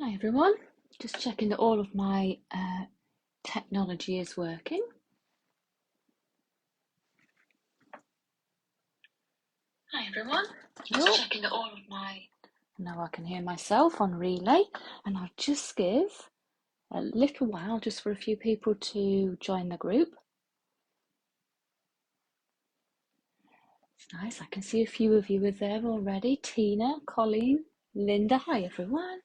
Hi everyone, just checking that all of my technology is working. Hi everyone, just checking that all of my... Now I can hear myself on relay, and I'll just give a little while just for a few people to join the group. It's nice, I can see a few of you are there already. Tina, Colleen, Linda, hi everyone.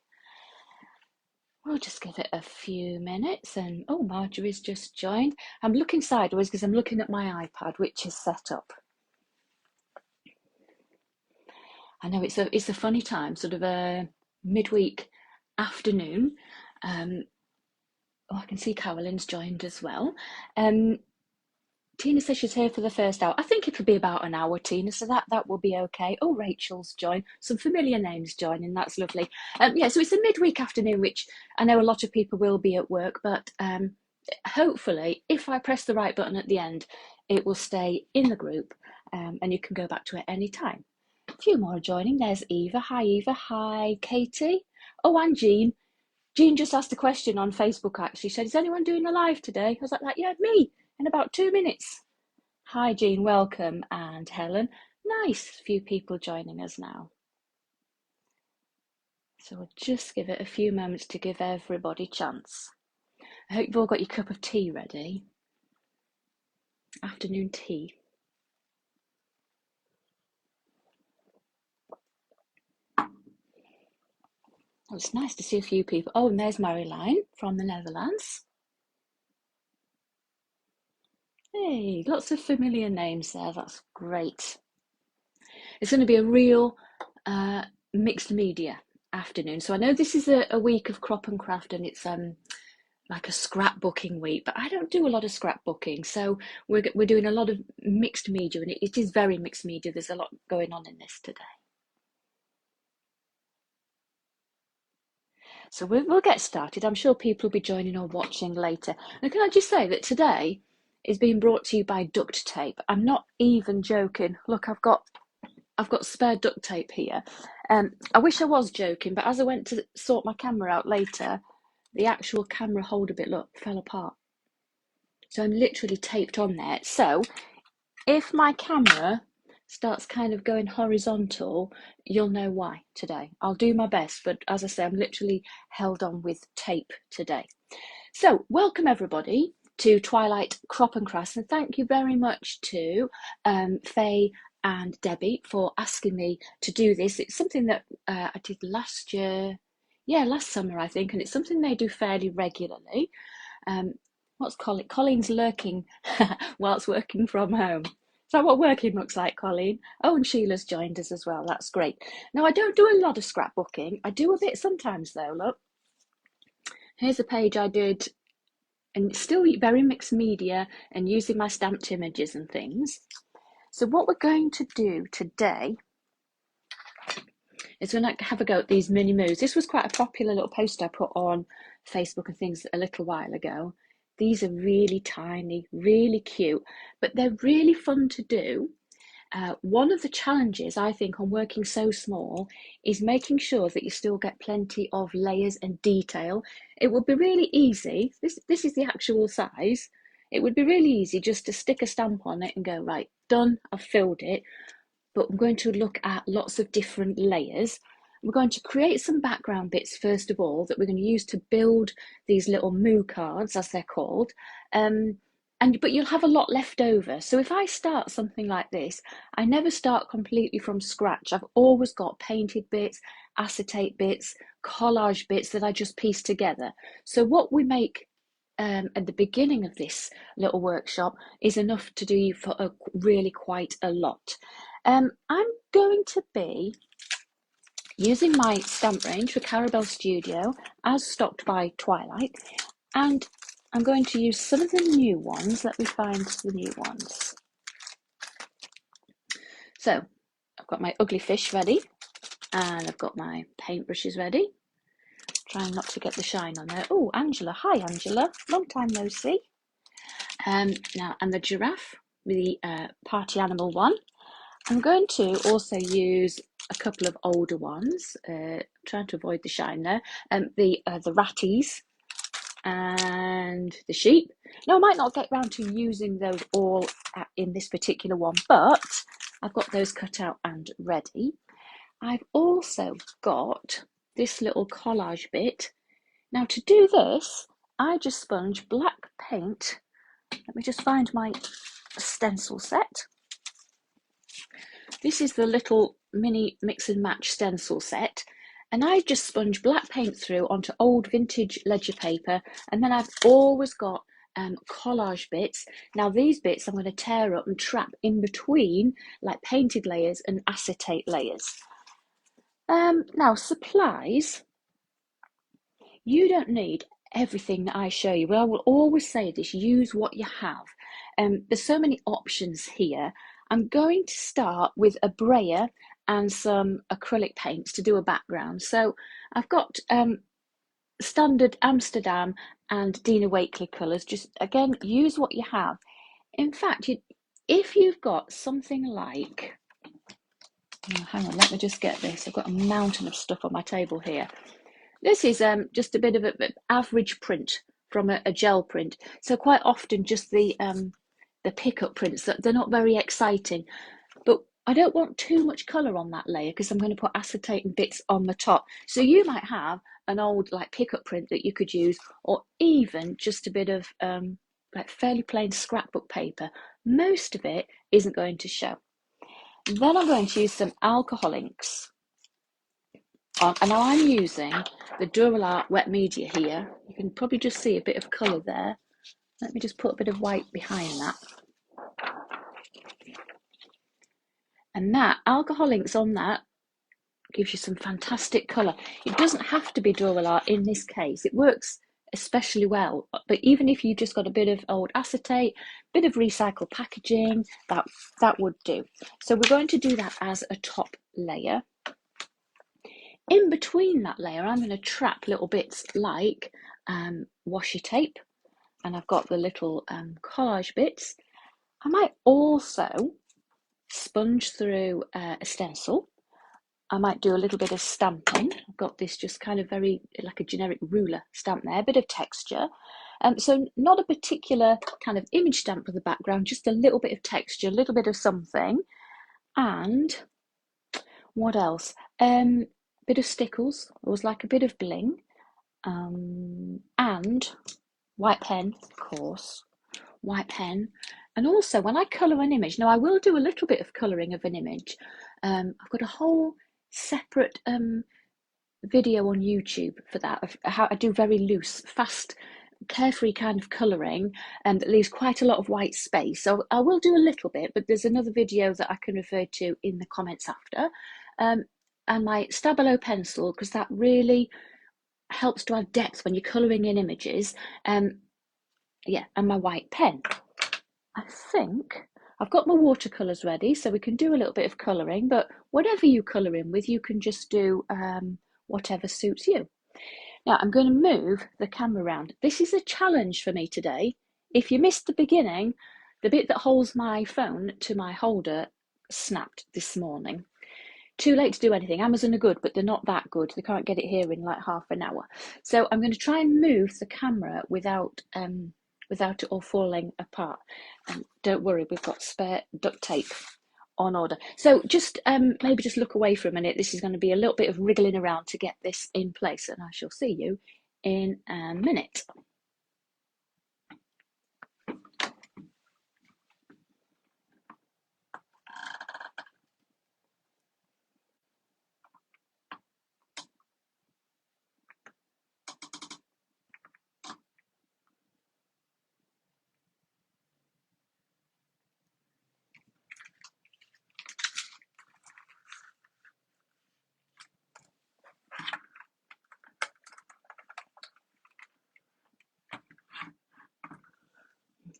We'll just give it a few minutes, and oh, Marjorie's just joined. I'm looking sideways because I'm looking at my iPad, which is set up. I know it's a funny time, sort of a midweek afternoon. Oh, I can see Carolyn's joined as well. Tina says she's here for the first hour. I think it'll be about an hour, Tina, so that will be okay. Oh, Rachel's joined. Some familiar names joining. That's lovely. Yeah, so it's a midweek afternoon, which I know a lot of people will be at work, but hopefully, if I press the right button at the end, it will stay in the group, and you can go back to it any time. A few more joining. There's Eva. Hi, Eva. Hi, Katie. Oh, and Jean. Jean just asked a question on Facebook, actually. She said, is anyone doing a live today? I was like, yeah, me, in about 2 minutes. Hi, Jean. Welcome. And Helen. Nice. Few people joining us now. So we'll just give it a few moments to give everybody a chance. I hope you've all got your cup of tea ready. Afternoon tea. Oh, it's nice to see a few people. Oh, and there's Marilyn from the Netherlands. Hey, lots of familiar names there. That's great. It's going to be a real mixed media afternoon. So I know this is a week of crop and craft, and it's like a scrapbooking week, but I don't do a lot of scrapbooking. So we're doing a lot of mixed media, and it is very mixed media. There's a lot going on in this today. So we'll get started. I'm sure people will be joining or watching later. And can I just say that today is being brought to you by duct tape. I'm not even joking. Look, I've got spare duct tape here. I wish I was joking, but as I went to sort my camera out later, the actual camera holder bit, look, fell apart. So I'm literally taped on there. So if my camera starts kind of going horizontal, you'll know why today. I'll do my best, but as I say, I'm literally held on with tape today. So welcome everybody to Twilight Crop and Crafts, and thank you very much to Faye and Debbie for asking me to do this. It's something that I did last year, last summer I think, and it's something they do fairly regularly. What's Colleen? Colleen's lurking whilst working from home. Is that what working looks like, Colleen? Oh, and Sheila's joined us as well. That's great. Now, I don't do a lot of scrapbooking. I do a bit sometimes, though. Look, here's a page I did, and it's still very mixed media and using my stamped images and things. So what we're going to do today is we're going to have a go at these MiniMoos. This was quite a popular little post I put on Facebook and things a little while ago. These are really tiny, really cute, but they're really fun to do. One of the challenges, I think, on working so small is making sure that you still get plenty of layers and detail. It would be really easy, this is the actual size, it would be really easy just to stick a stamp on it and go, right, done, I've filled it. But I'm going to look at lots of different layers. We're going to create some background bits first of all that we're going to use to build these little moo cards, as they're called. But you'll have a lot left over. So if I start something like this, I never start completely from scratch. I've always got painted bits, acetate bits, collage bits that I just piece together. So what we make at the beginning of this little workshop is enough to do for really quite a lot. I'm going to be using my stamp range for Carabelle Studio as stocked by Twilight, and I'm going to use some of the new ones. Let me find the new ones. So I've got my ugly fish ready, and I've got my paintbrushes ready. Trying not to get the shine on there. Oh, Angela. Hi, Angela. Long time no see. Now, and the giraffe, the party animal one. I'm going to also use a couple of older ones, trying to avoid the shine there, the ratties and the sheep. Now I might not get round to using those all in this particular one, but I've got those cut out and ready. I've also got this little collage bit. Now to do this, I just sponge black paint. Let me just find my stencil set. This is the little mini mix and match stencil set, and I just sponge black paint through onto old vintage ledger paper, and then I've always got collage bits. Now these bits I'm going to tear up and trap in between like painted layers and acetate layers. Now supplies, you don't need everything that I show you, but I will always say this: use what you have. There's so many options here. I'm going to start with a brayer and some acrylic paints to do a background. So I've got standard Amsterdam and Dina Wakley colours. Just again, use what you have. In fact, if you've got something like, hang on, let me just get this. I've got a mountain of stuff on my table here. This is just a bit of an average print from a gel print. So quite often just the pickup prints, that they're not very exciting. But I don't want too much colour on that layer because I'm going to put acetate and bits on the top. So you might have an old like pickup print that you could use, or even just a bit of like fairly plain scrapbook paper. Most of it isn't going to show. Then I'm going to use some alcohol inks. And now I'm using the Durallart wet media here. You can probably just see a bit of colour there. Let me just put a bit of white behind that. And that alcohol inks on that gives you some fantastic colour. It doesn't have to be Durallart in this case. It works especially well. But even if you just got a bit of old acetate, bit of recycled packaging, that would do. So we're going to do that as a top layer. In between that layer, I'm going to trap little bits like washi tape, and I've got the little collage bits. I might also sponge through a stencil. I might do a little bit of stamping. I've got this just kind of very like a generic ruler stamp there, a bit of texture. So not a particular kind of image stamp for the background, just a little bit of texture, a little bit of something. And what else? Bit of stickles. I always like a bit of bling. And white pen, of course. White pen. And also when I colour an image, now I will do a little bit of colouring of an image. I've got a whole separate video on YouTube for that, of how I do very loose, fast, carefree kind of colouring, and that leaves quite a lot of white space. So I will do a little bit, but there's another video that I can refer to in the comments after. And my Stabilo pencil, because that really helps to add depth when you're colouring in images. Yeah, and my white pen. I think I've got my watercolours ready, so we can do a little bit of colouring, but whatever you colour in with, you can just do whatever suits you. Now I'm going to move the camera around. This is a challenge for me today. If you missed the beginning, the bit that holds my phone to my holder snapped this morning. Too late to do anything. Amazon are good, but they're not that good. They can't get it here in like half an hour. So I'm going to try and move the camera without it all falling apart. And don't worry, we've got spare duct tape on order. So just maybe just look away for a minute. This is going to be a little bit of wriggling around to get this in place, and I shall see you in a minute.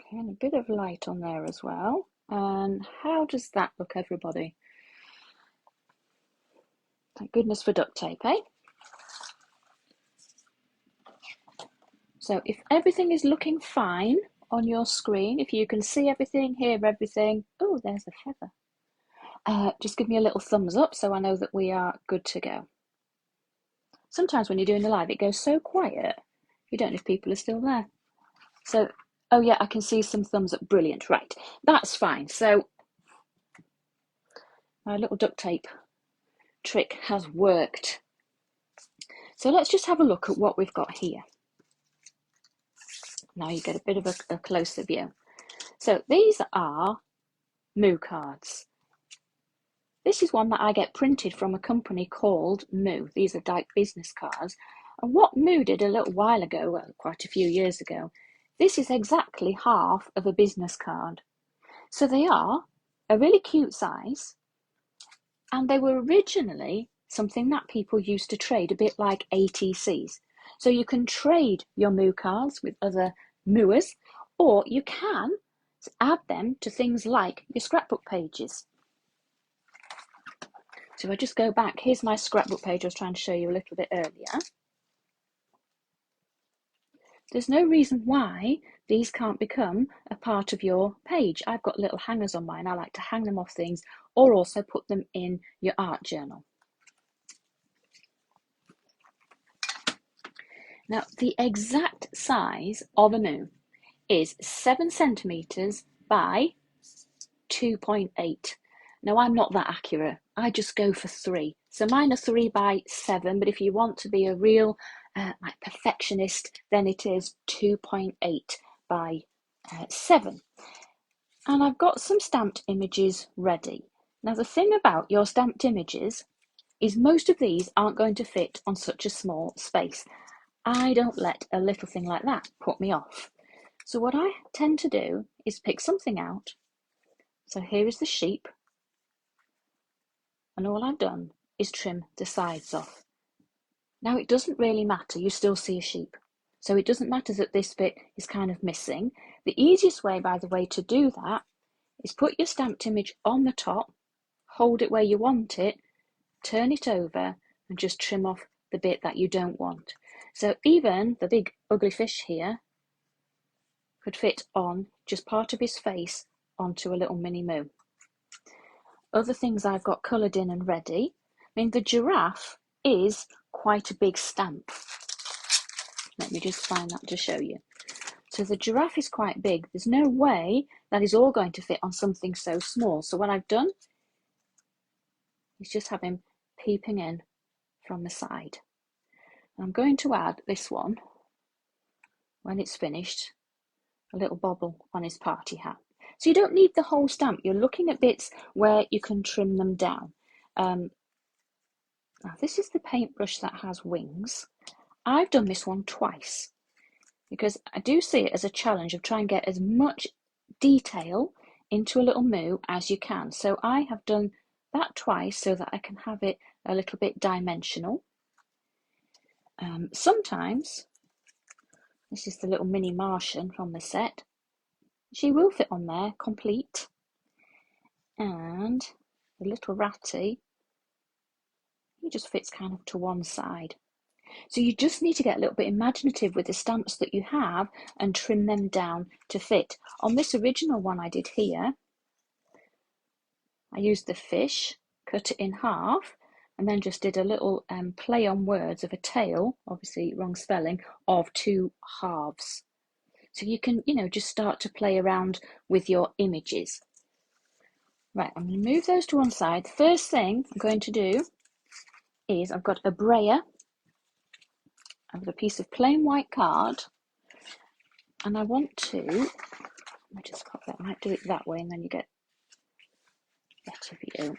Okay, and a bit of light on there as well. And how does that look, everybody? Thank goodness for duct tape, eh? So if everything is looking fine on your screen, if you can see everything, hear everything, oh, there's a feather. Just give me a little thumbs up so I know that we are good to go. sometimes when you're doing a live, it goes so quiet, you don't know if people are still there. So, oh yeah, I can see some thumbs up. Brilliant. Right, that's fine. So my little duct tape trick has worked. So let's just have a look at what we've got here. Now you get a bit of a closer view. So these are Moo cards. This is one that I get printed from a company called Moo. These are Dyke business cards. And what Moo did a little while ago, well, quite a few years ago, this is exactly half of a business card. So they are a really cute size, and they were originally something that people used to trade, a bit like ATCs. So you can trade your Moo cards with other Mooers, or you can add them to things like your scrapbook pages. So if I just go back, here's my scrapbook page I was trying to show you a little bit earlier. There's no reason why these can't become a part of your page. I've got little hangers on mine. I like to hang them off things, or also put them in your art journal. Now, the exact size of a Moo is 7 centimetres by 2.8. Now, I'm not that accurate. I just go for 3. So mine are 3 by 7, but if you want to be a real like perfectionist, then it is 2.8 by 7. And I've got some stamped images ready. Now, the thing about your stamped images is most of these aren't going to fit on such a small space. I don't let a little thing like that put me off. So what I tend to do is pick something out. So here is the sheep, and all I've done is trim the sides off. Now it doesn't really matter, you still see a sheep. So it doesn't matter that this bit is kind of missing. The easiest way, by the way, to do that is put your stamped image on the top, hold it where you want it, turn it over, and just trim off the bit that you don't want. So even the big ugly fish here could fit on just part of his face onto a little mini moo. Other things I've got coloured in and ready. I mean, the giraffe is quite a big stamp. Let me just find that to show you. So the giraffe is quite big. There's no way that is all going to fit on something so small. So what I've done is just have him peeping in from the side. I'm going to add this one, when it's finished, a little bobble on his party hat. So you don't need the whole stamp. You're looking at bits where you can trim them down. Now this is the paintbrush that has wings. I've done this one twice because I do see it as a challenge of trying to get as much detail into a little moo as you can. So I have done that twice so that I can have it a little bit dimensional. Sometimes, this is the little mini Martian from the set, she will fit on there complete, and the little ratty, he just fits kind of to one side. So you just need to get a little bit imaginative with the stamps that you have and trim them down to fit. On this original one I did here, I used the fish, cut it in half, and then just did a little play on words of a tail, obviously wrong spelling, of 2 halves. So you can, just start to play around with your images. Right, I'm going to move those to one side. The first thing I'm going to do is I've got a brayer. I've got a piece of plain white card, and I want to, let me just pop that, I might do it that way and then you get a better view.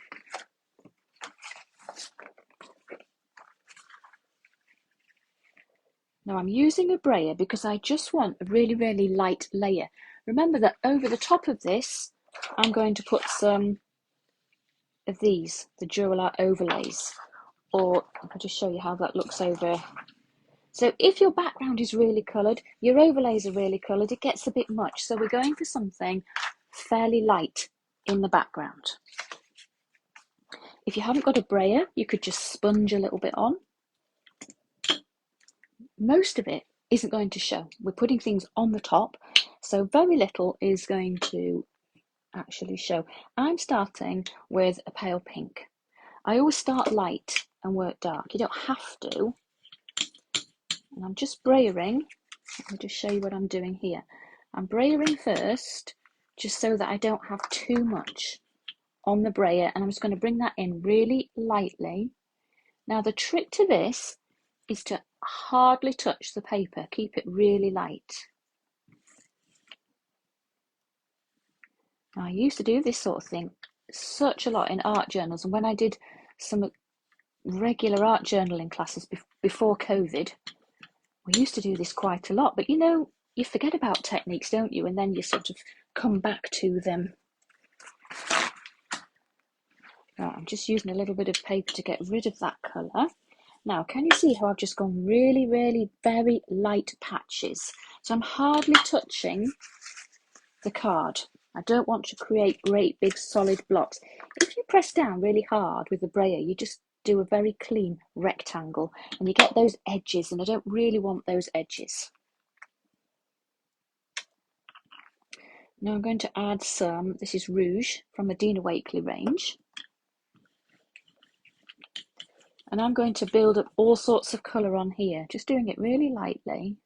Now I'm using a brayer because I just want a really, really light layer. Remember that over the top of this, I'm going to put some of these, the Duralart overlays, or I'll just show you how that looks over. So if your background is really coloured, your overlays are really coloured, it gets a bit much. So we're going for something fairly light in the background. If you haven't got a brayer, you could just sponge a little bit on. Most of it isn't going to show. We're putting things on the top, so very little is going to actually show. I'm starting with a pale pink. I always start light and work dark. You don't have to, And I'm just brayering. I'll just show you what I'm doing here. I'm brayering first, just so that I don't have too much on the brayer, and I'm just going to bring that in really lightly. Now the trick to this is to hardly touch the paper, keep it really light. Now, I used to do this sort of thing such a lot in art journals, and when I did some regular art journaling classes before COVID, we used to do this quite a lot. But you know, you forget about techniques, don't you? And then you sort of come back to them. Right, I'm just using a little bit of paper to get rid of that colour. Now, can you see how I've just gone really, really very light patches? So I'm hardly touching the card. I don't want to create great big solid blocks. If you press down really hard with the brayer, you just do a very clean rectangle and you get those edges, and I don't really want those edges. Now I'm going to add some, this is Rouge from the Dina Wakley range. And I'm going to build up all sorts of colour on here, just doing it really lightly.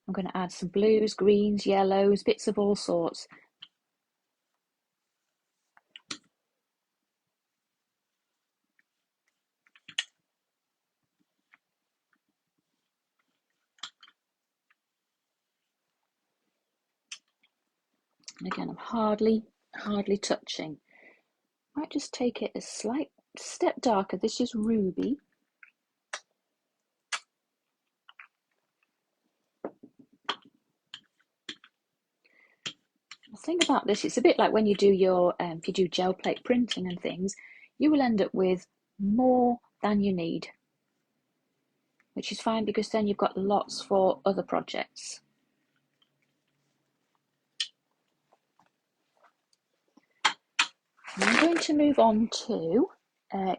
I'm going to add some blues, greens, yellows, bits of all sorts. And again, I'm hardly touching. Might just take it a slight step darker. This is Ruby. The thing about this, it's a bit like when you do your, if you do gel plate printing and things, you will end up with more than you need, which is fine because then you've got lots for other projects. I'm going to move on to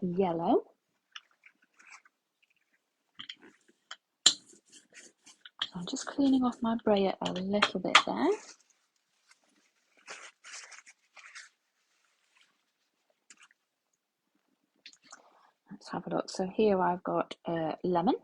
yellow. So I'm just cleaning off my brayer a little bit there. Let's have a look. So here I've got lemon.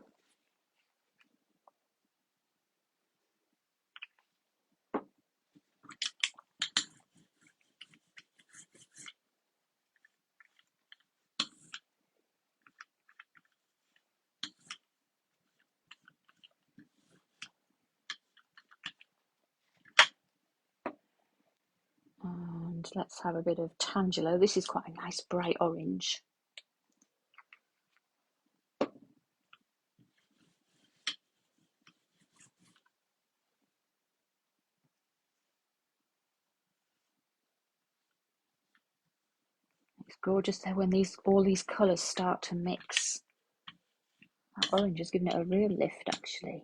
And let's have a bit of Tangelo. This is quite a nice bright orange. It's gorgeous there when all these colours start to mix. That orange is giving it a real lift actually.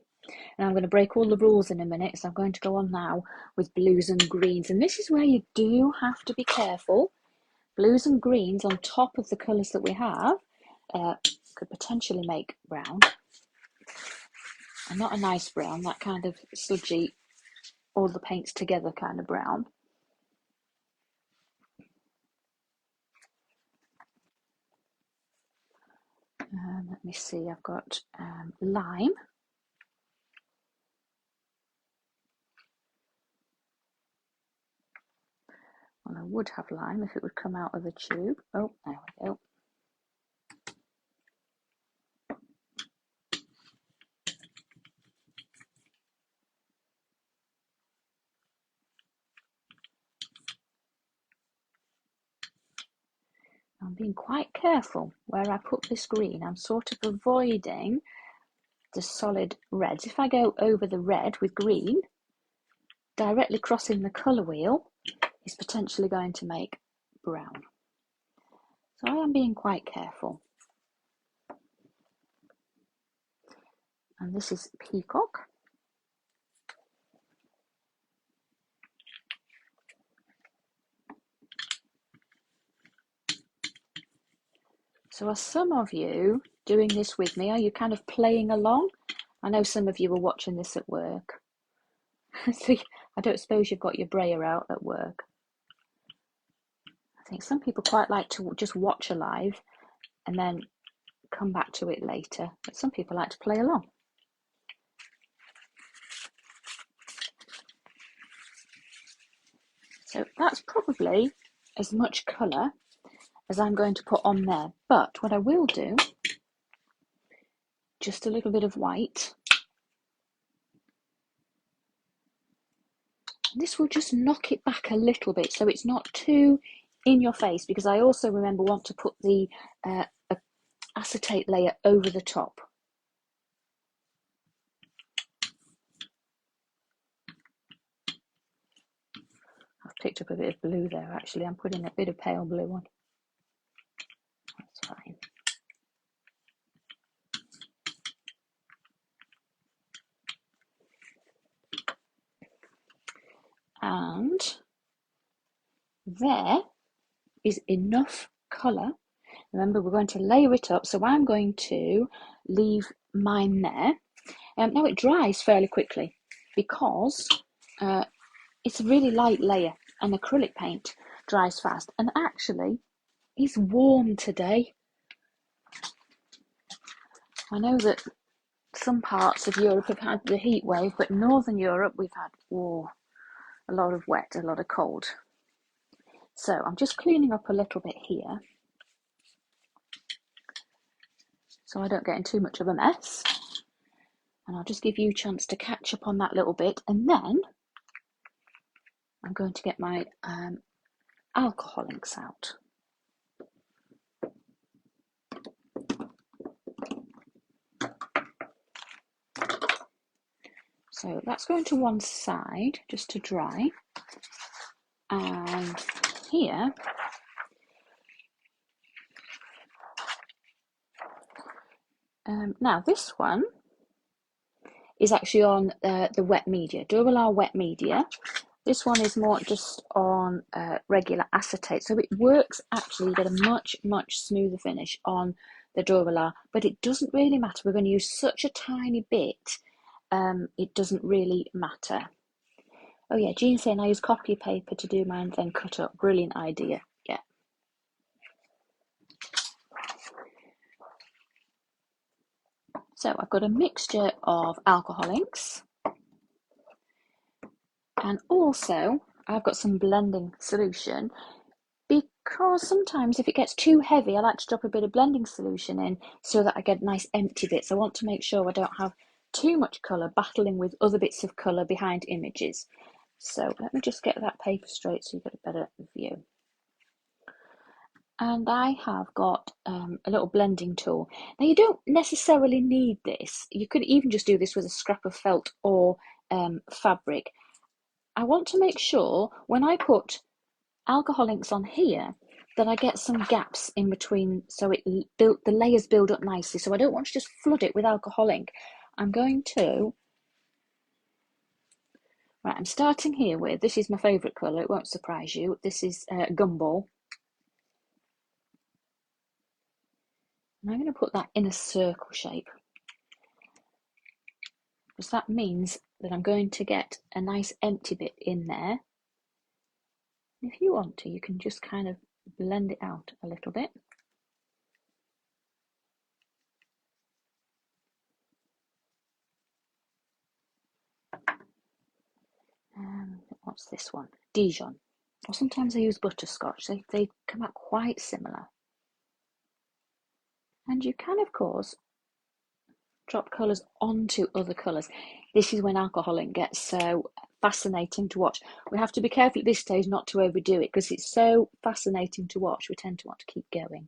And I'm going to break all the rules in a minute, so I'm going to go on now with blues and greens. And this is where you do have to be careful. Blues and greens on top of the colours that we have could potentially make brown. And not a nice brown, that kind of sludgy, all the paints together kind of brown. Let me see, I've got lime. Well, I would have lime if it would come out of the tube. Oh, there we go. I'm being quite careful where I put this green. I'm sort of avoiding the solid reds. If I go over the red with green, directly crossing the colour wheel is potentially going to make brown. So I am being quite careful. And this is Peacock. So are some of you doing this with me? Are you kind of playing along? I know some of you are watching this at work. So I don't suppose you've got your brayer out at work. I think some people quite like to just watch a live and then come back to it later, but some people like to play along. So that's probably as much colour as I'm going to put on there. But what I will do, just a little bit of white. This will just knock it back a little bit so it's not too in your face, because I also want to put the acetate layer over the top. I've picked up a bit of blue there actually. I'm putting a bit of pale blue on. That's fine. And there is enough colour. Remember, we're going to layer it up, so I'm going to leave mine there. Now it dries fairly quickly because it's a really light layer, and acrylic paint dries fast. And actually, it's warm today. I know that some parts of Europe have had the heat wave, but Northern Europe we've had a lot of wet, a lot of cold. So I'm just cleaning up a little bit here so I don't get in too much of a mess. And I'll just give you a chance to catch up on that little bit, and then I'm going to get my alcohol inks out. So that's going to one side just to dry. And here, now this one is actually on the wet media, Duralard wet media. This one is more just on regular acetate, so it works actually. You get a much smoother finish on the Duralard, but it doesn't really matter. We're going to use such a tiny bit, it doesn't really matter. Oh yeah, Jean's saying I use copy paper to do mine, then cut up. Brilliant idea. Yeah. So I've got a mixture of alcohol inks, and also I've got some blending solution, because sometimes if it gets too heavy, I like to drop a bit of blending solution in so that I get nice empty bits. I want to make sure I don't have too much colour battling with other bits of colour behind images. So let me just get that paper straight so you get a better view. And I have got a little blending tool. Now you don't necessarily need this. You could even just do this with a scrap of felt or fabric. I want to make sure when I put alcohol inks on here that I get some gaps in between, so the layers build up nicely. So I don't want to just flood it with alcohol ink. I'm going to, right, I'm starting here with, this is my favourite colour, it won't surprise you. This is Gumball. And I'm going to put that in a circle shape, because that means that I'm going to get a nice empty bit in there. If you want to, you can just kind of blend it out a little bit. What's this one? Dijon. Or sometimes I use butterscotch. They come out quite similar. And you can, of course, drop colours onto other colours. This is when alcohol ink gets so fascinating to watch. We have to be careful at this stage not to overdo it, because it's so fascinating to watch. We tend to want to keep going.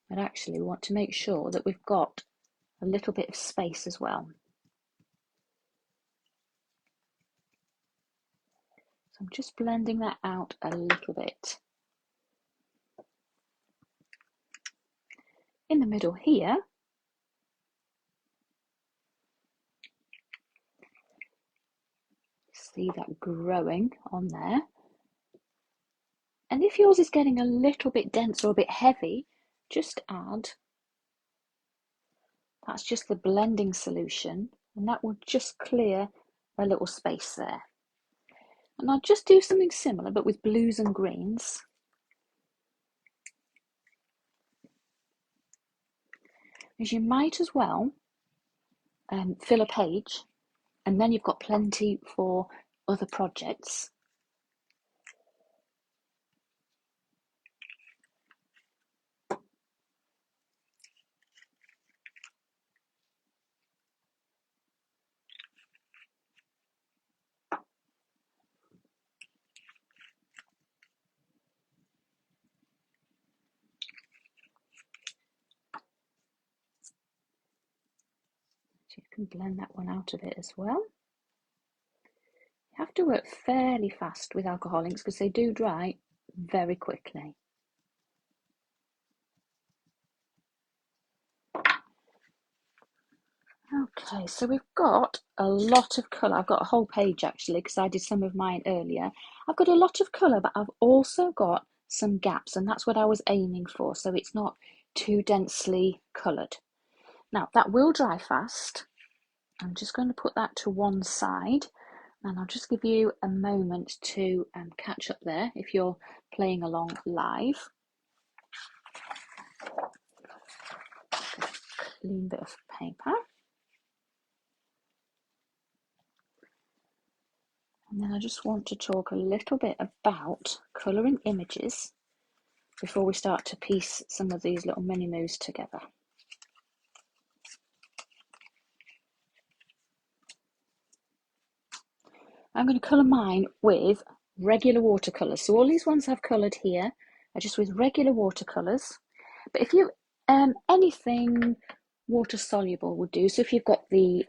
But actually, we want to make sure that we've got a little bit of space as well. So I'm just blending that out a little bit. In the middle here, see that growing on there. And if yours is getting a little bit dense or a bit heavy, just add, that's just the blending solution, and that will just clear a little space there. And I'll just do something similar, but with blues and greens. Because you might as well fill a page, and then you've got plenty for other projects. you can blend that one out of it as well. You have to work fairly fast with alcohol inks because they do dry very quickly. Okay, so we've got a lot of colour. I've got a whole page actually because I did some of mine earlier. I've got a lot of colour, but I've also got some gaps, and that's what I was aiming for, so it's not too densely coloured. Now, that will dry fast. I'm just going to put that to one side, and I'll just give you a moment to catch up there if you're playing along live. Clean bit of paper. And then I just want to talk a little bit about colouring images before we start to piece some of these little MiniMoos together. I'm going to colour mine with regular watercolours. So all these ones I've coloured here are just with regular watercolours. But if you, anything water soluble would do. So if you've got the,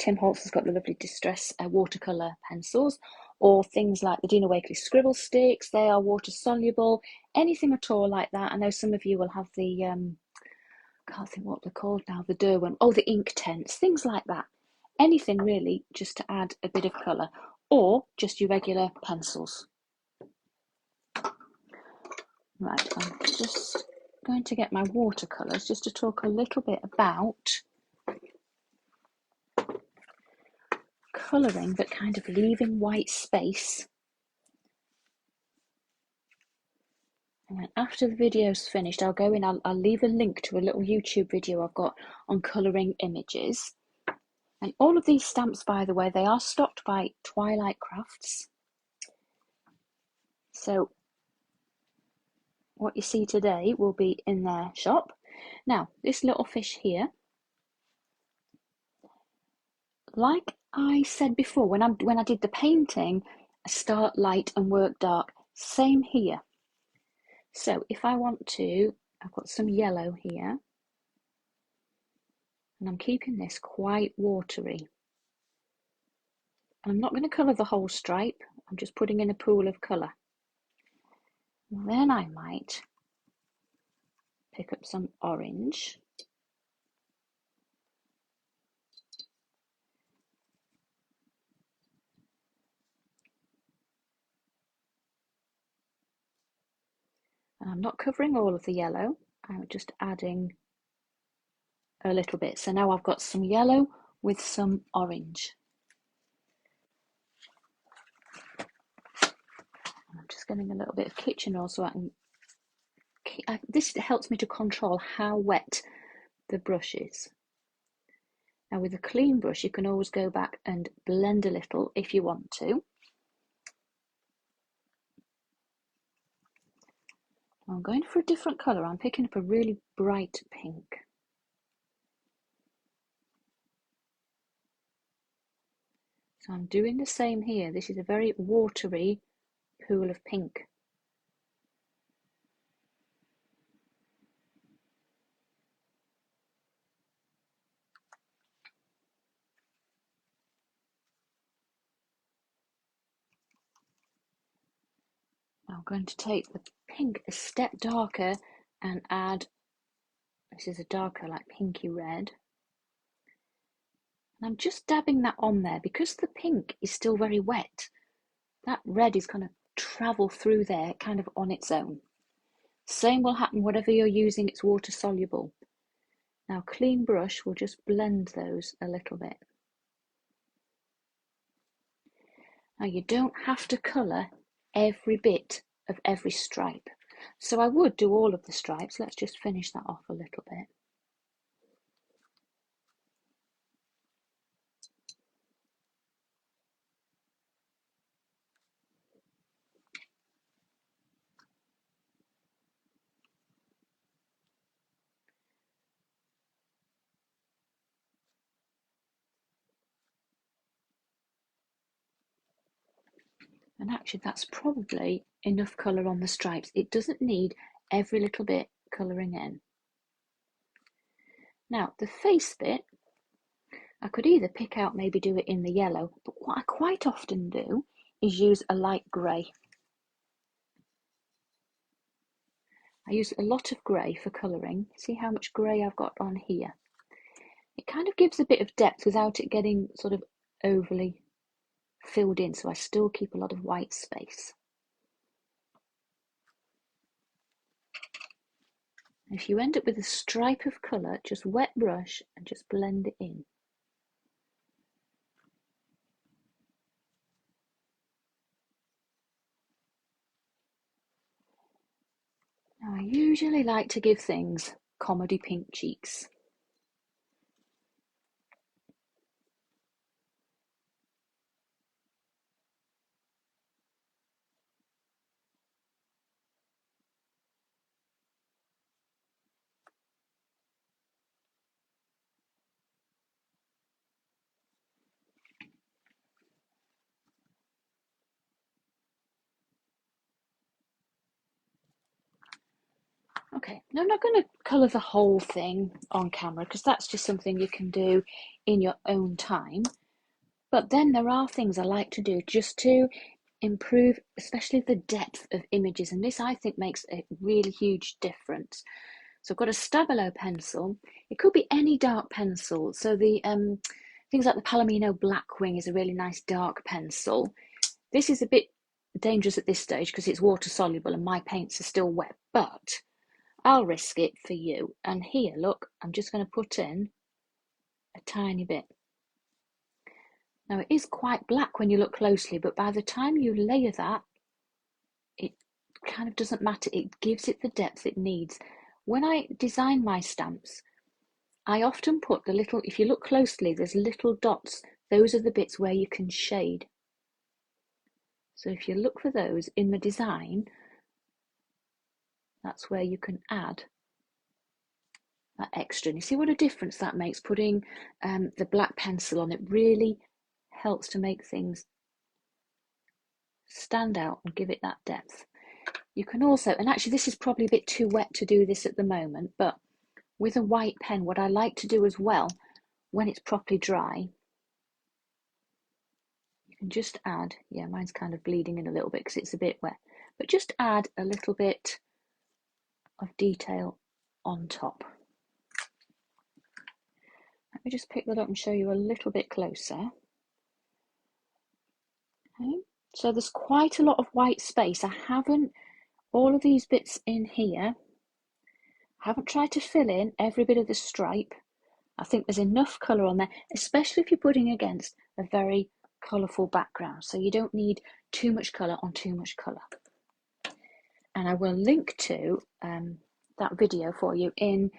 Tim Holtz has got the lovely Distress watercolour pencils, or things like the Dina Wakley scribble sticks, they are water soluble. Anything at all like that. I know some of you will have the, can't think what they're called now, the Derwent, oh, the ink tents, things like that. Anything really just to add a bit of colour, or just your regular pencils. Right, I'm just going to get my watercolours just to talk a little bit about colouring but kind of leaving white space. And then after the video's finished, I'll go in, I'll leave a link to a little YouTube video I've got on colouring images. And all of these stamps, by the way, they are stocked by Twilight Crafts. So what you see today will be in their shop. Now, this little fish here, like I said before, when I did the painting, I start light and work dark. Same here. So if I want to, I've got some yellow here, and I'm keeping this quite watery. And I'm not going to colour the whole stripe, I'm just putting in a pool of colour. Then I might pick up some orange. And I'm not covering all of the yellow, I'm just adding a little bit. So now I've got some yellow with some orange. I'm just getting a little bit of kitchen oil so I can, this helps me to control how wet the brush is. Now with a clean brush you can always go back and blend a little if you want to. I'm going for a different colour, I'm picking up a really bright pink. So I'm doing the same here, this is a very watery pool of pink. I'm going to take the pink a step darker and add, this is a darker like pinky red. And I'm just dabbing that on there because the pink is still very wet. That red is going to travel through there kind of on its own. Same will happen whatever you're using, it's water soluble. Now clean brush will just blend those a little bit. Now you don't have to colour every bit of every stripe. So I would do all of the stripes. Let's just finish that off a little bit. And actually that's probably enough colour on the stripes. It doesn't need every little bit colouring in. Now the face bit, I could either pick out, maybe do it in the yellow, but what I quite often do is use a light grey. I use a lot of grey for colouring. See how much grey I've got on here? It kind of gives a bit of depth without it getting sort of overly filled in, so I still keep a lot of white space. If you end up with a stripe of colour, just wet brush and just blend it in. Now, I usually like to give things comedy pink cheeks. Okay, now I'm not going to colour the whole thing on camera because that's just something you can do in your own time. But then there are things I like to do just to improve, especially the depth of images. And this, I think, makes a really huge difference. So I've got a Stabilo pencil. It could be any dark pencil. So the things like the Palomino Blackwing is a really nice dark pencil. This is a bit dangerous at this stage because it's water soluble and my paints are still wet, but I'll risk it for you. And here, look, I'm just going to put in a tiny bit. Now it is quite black when you look closely, but by the time you layer that, it kind of doesn't matter. It gives it the depth it needs. When I design my stamps, I often put the little, if you look closely, there's little dots. Those are the bits where you can shade. So if you look for those in the design, that's where you can add that extra. And you see what a difference that makes, putting the black pencil on. It really helps to make things stand out and give it that depth. You can also, and actually this is probably a bit too wet to do this at the moment, but with a white pen, what I like to do as well, when it's properly dry, you can just add, yeah, mine's kind of bleeding in a little bit because it's a bit wet, but just add a little bit of detail on top. Let me just pick that up and show you a little bit closer. Okay. So there's quite a lot of white space. I haven't, all of these bits in here, I haven't tried to fill in every bit of the stripe. I think there's enough colour on there, especially if you're putting against a very colourful background. So you don't need too much colour on too much colour. And I will link to that video for you in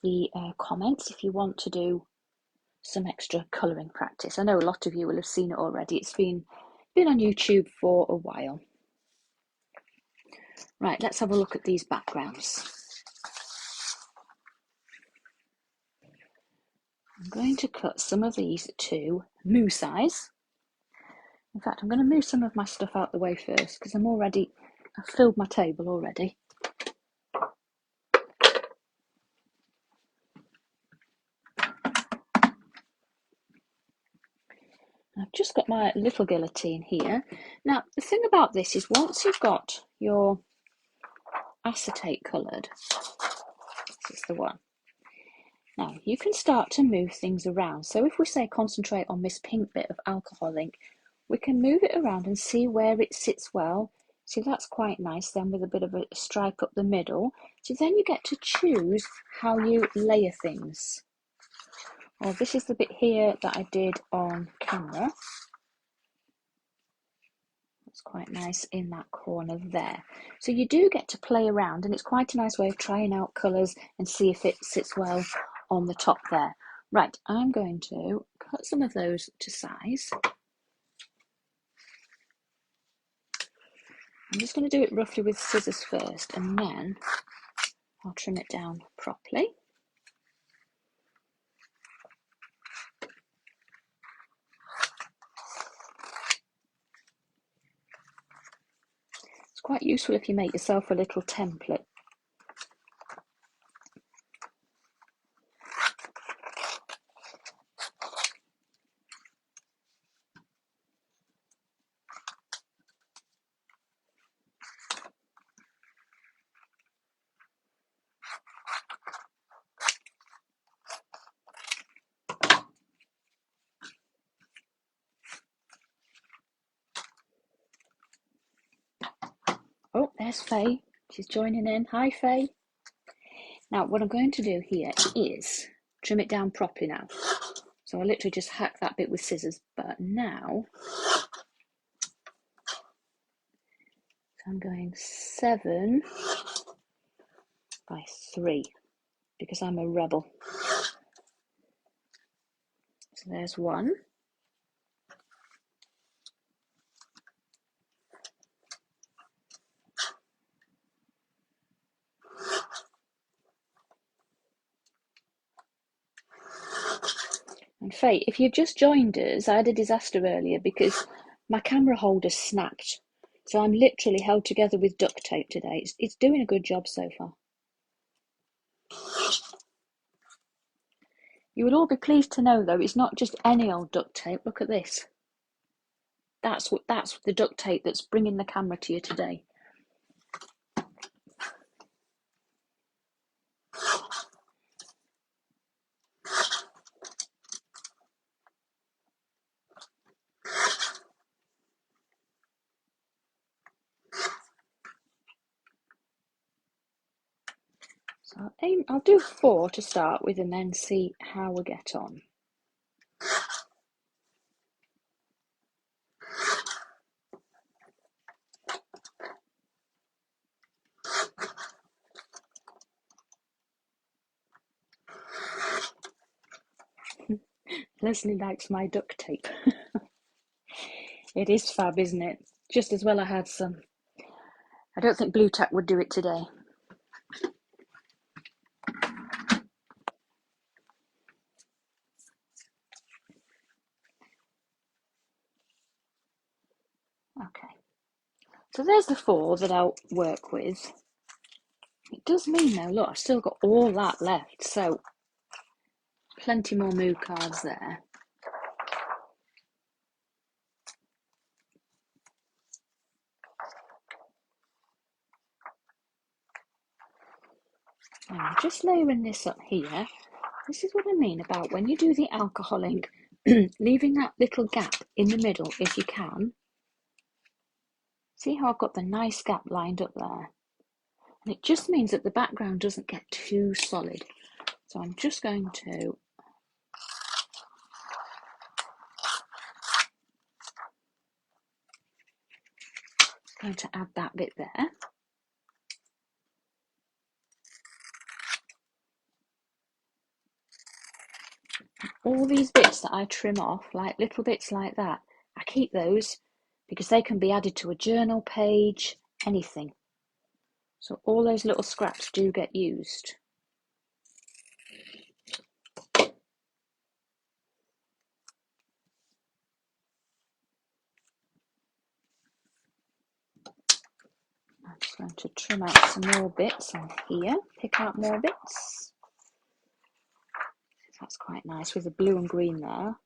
the comments if you want to do some extra colouring practice. I know a lot of you will have seen it already. It's been on YouTube for a while. Right, let's have a look at these backgrounds. I'm going to cut some of these to moo size. In fact, I'm going to move some of my stuff out the way first because I've filled my table already. I've just got my little guillotine here. Now, the thing about this is once you've got your acetate coloured, this is the one. Now, you can start to move things around. So if we say concentrate on this pink bit of alcohol ink, we can move it around and see where it sits well. See, that's quite nice then with a bit of a stripe up the middle. So then you get to choose how you layer things. Well, this is the bit here that I did on camera. That's quite nice in that corner there. So you do get to play around and it's quite a nice way of trying out colours and see if it sits well on the top there. Right, I'm going to cut some of those to size. I'm just going to do it roughly with scissors first and then I'll trim it down properly. It's quite useful if you make yourself a little template. there's Faye. She's joining in. Hi, Faye. Now, what I'm going to do here is trim it down properly now. So I literally just hack that bit with scissors, but now I'm going 7 by 3 because I'm a rebel. So there's 1. And Faye, if you've just joined us, I had a disaster earlier because my camera holder snapped. So I'm literally held together with duct tape today. It's doing a good job so far. You would all be pleased to know, though, it's not just any old duct tape. Look at this. That's the duct tape that's bringing the camera to you today. So I'll do 4 to start with and then see how we get on. Leslie likes my duct tape. It is fab, isn't it? Just as well I had some. I don't think Blue Tack would do it today. Okay. So there's the 4 that I'll work with. It does mean though, look, I've still got all that left. So plenty more moo cards there. And I'm just layering this up here. This is what I mean about when you do the alcoholing, leaving that little gap in the middle if you can. See how I've got the nice gap lined up there? And it just means that the background doesn't get too solid. So I'm just going to add that bit there. All these bits that I trim off, like little bits like that, I keep those because they can be added to a journal page, anything. So all those little scraps do get used. I'm just going to trim out some more bits on here, pick out more bits. That's quite nice with the blue and green there.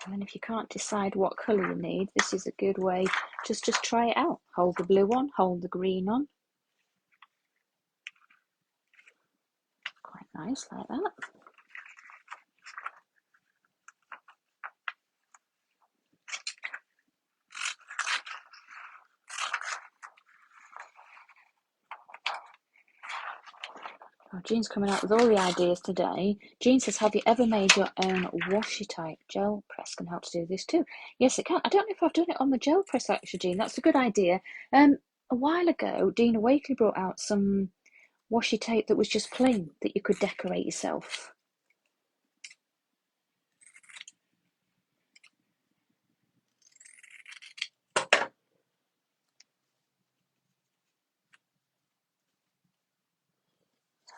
And then if you can't decide what colour you need, this is a good way. Just try it out. Hold the blue on, hold the green on. Quite nice like that. Oh, Jean's coming out with all the ideas today. Jean says, have you ever made your own washi type gel press? Can help to do this too. Yes, it can. I don't know if I've done it on the gel press actually, Jean. That's a good idea. A while ago, Dina Wakely brought out some washi tape that was just plain that you could decorate yourself.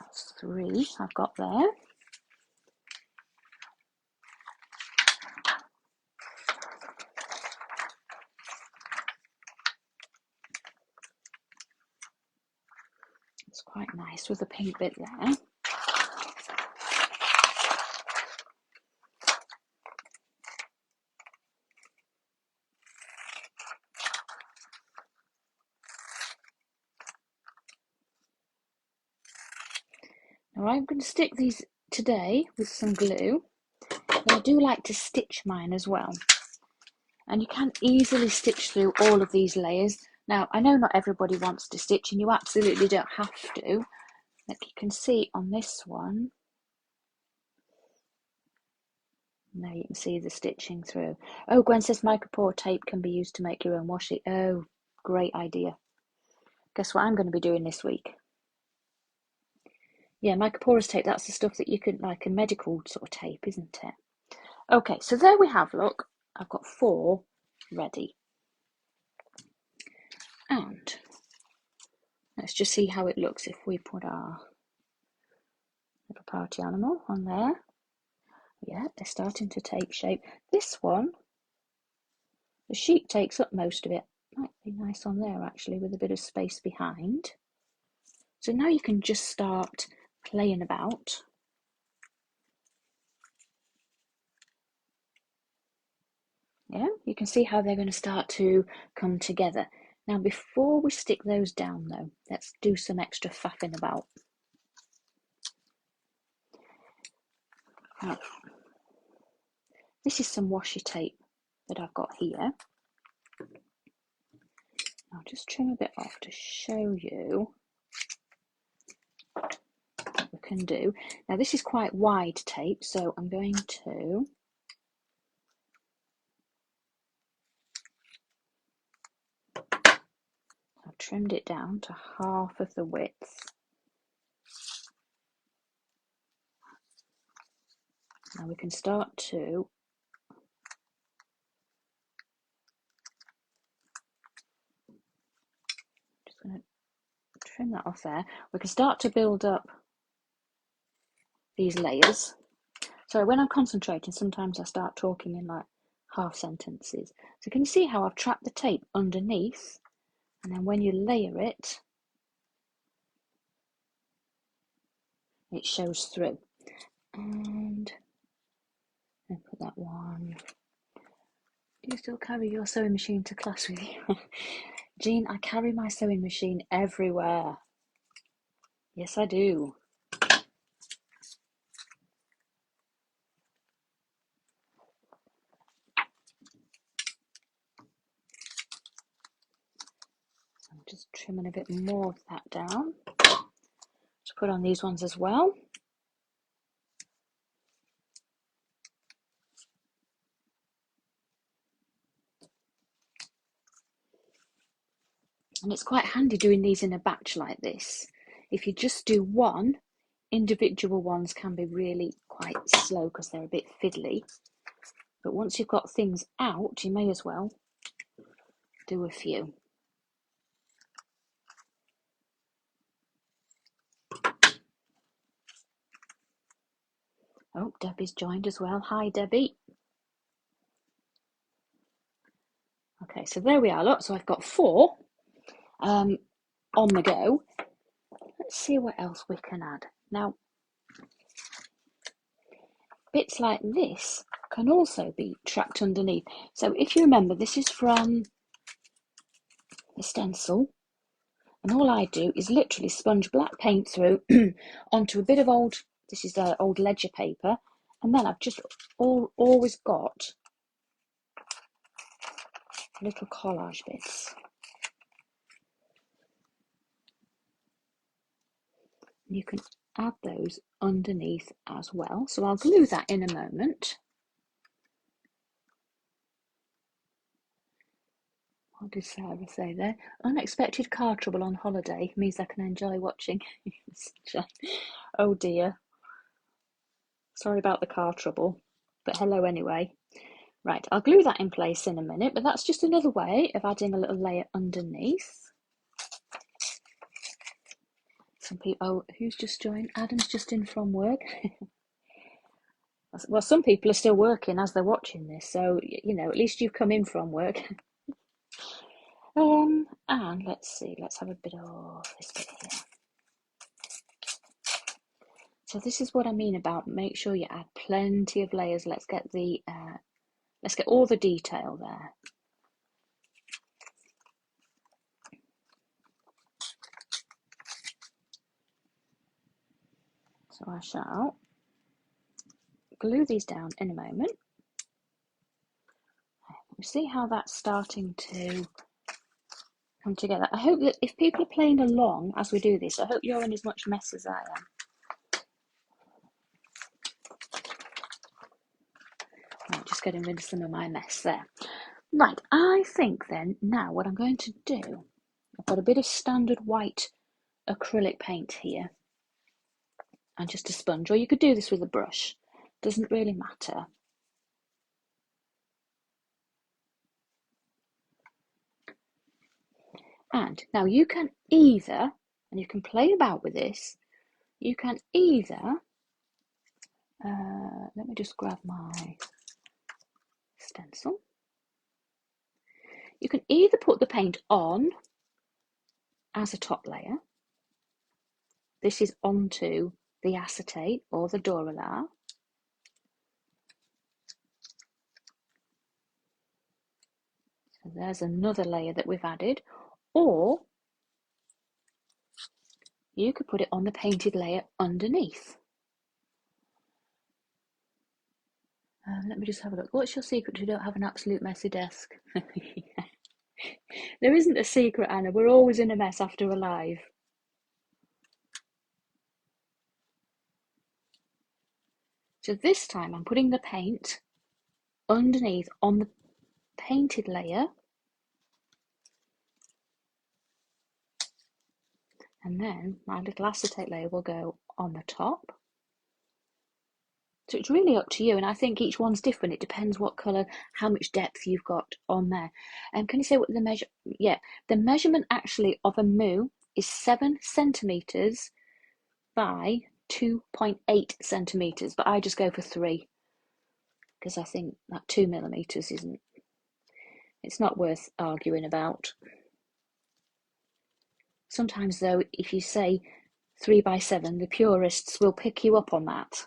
That's 3 I've got there. It's quite nice with the pink bit there. Now I'm going to stick these today with some glue, but I do like to stitch mine as well. And you can easily stitch through all of these layers. Now, I know not everybody wants to stitch, and you absolutely don't have to. Like you can see on this one, now you can see the stitching through. Oh, Gwen says micropore tape can be used to make your own washi. Oh, great idea. Guess what I'm going to be doing this week? Yeah, microporous tape, that's the stuff that you can, like a medical sort of tape, isn't it? Okay, so there we have, look, I've got 4 ready. And let's just see how it looks if we put our little party animal on there. Yeah, they're starting to take shape. This one, the sheep takes up most of it. Might be nice on there actually with a bit of space behind. So now you can just start playing about. Yeah, you can see how they're going to start to come together. Now before we stick those down though, let's do some extra faffing about. Now, this is some washi tape that I've got here. I'll just trim a bit off to show you what we can do. Now this is quite wide tape, so I'm going to I've trimmed it down to half of the width. Now we can start to just going to trim that off there. We can start to build up these layers. So when I'm concentrating, sometimes I start talking in like half sentences. So can you see how I've trapped the tape underneath, and then when you layer it, it shows through. And I'll put that one. Do you still carry your sewing machine to class with you? Jean, I carry my sewing machine everywhere. Yes, I do. So I'm just trimming a bit more of that down to put on these ones as well. And it's quite handy doing these in a batch like this. If you just do one, individual ones can be really quite slow because they're a bit fiddly. But once you've got things out, you may as well do a few. Oh, Debbie's joined as well. Hi, Debbie. Okay, so there we are. Look, so I've got 4 on the go. Let's see what else we can add. Now, bits like this can also be trapped underneath. So if you remember, this is from the stencil, and all I do is literally sponge black paint through onto a bit of old, this is old ledger paper, and then I've just always got little collage bits. And you can add those underneath as well. So I'll glue that in a moment. What did Sarah say there? Unexpected car trouble on holiday means I can enjoy watching. Oh dear. Sorry about the car trouble, but hello anyway. Right, I'll glue that in place in a minute, but that's just another way of adding a little layer underneath. Some people, oh, who's just joined? Adam's just in from work. Well, some people are still working as they're watching this, so, you know, at least you've come in from work. And let's see, let's have a bit of this bit here. So this is what I mean about make sure you add plenty of layers. Let's get all the detail there. So I shall glue these down in a moment. You see how that's starting to come together. I hope that if people are playing along as we do this, I hope you're in as much mess as I am. Right, just getting rid of some of my mess there. Right, I think then now what I'm going to do, I've got a bit of standard white acrylic paint here and just a sponge, or you could do this with a brush, doesn't really matter. And now you can either, and you can play about with this, you can either, let me just grab my stencil. You can either put the paint on as a top layer. This is onto the acetate or the Duralar. So there's another layer that we've added. Or you could put it on the painted layer underneath. Let me just have a look. What's your secret to don't have an absolute messy desk? There isn't a secret, Anna. We're always in a mess after a live. So this time I'm putting the paint underneath on the painted layer. And then my little acetate layer will go on the top. So it's really up to you, and I think each one's different. It depends what colour, how much depth you've got on there. And can you say what the measure? Yeah, the measurement actually of a moo is 7 centimetres by 2.8 centimetres, but I just go for 3 because I think that 2 millimetres isn't. It's not worth arguing about. Sometimes though, if you say 3 by 7, the purists will pick you up on that.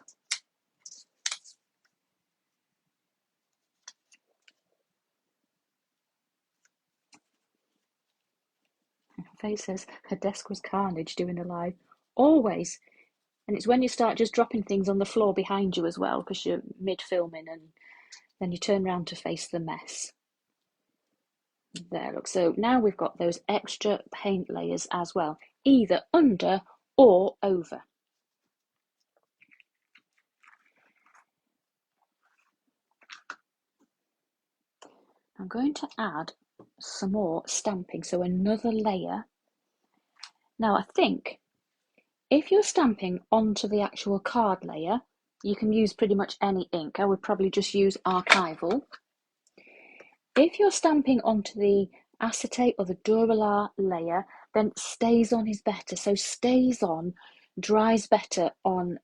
Faye says her desk was carnage doing the live. Always. And it's when you start just dropping things on the floor behind you as well, because you're mid-filming, and then you turn around to face the mess. There, look. So now we've got those extra paint layers as well, either under or over. I'm going to add some more stamping, so another layer. Now I think if you're stamping onto the actual card layer, you can use pretty much any ink. I would probably just use archival. If you're stamping onto the acetate or the Duralar layer, then stays on is better. So stays on dries better on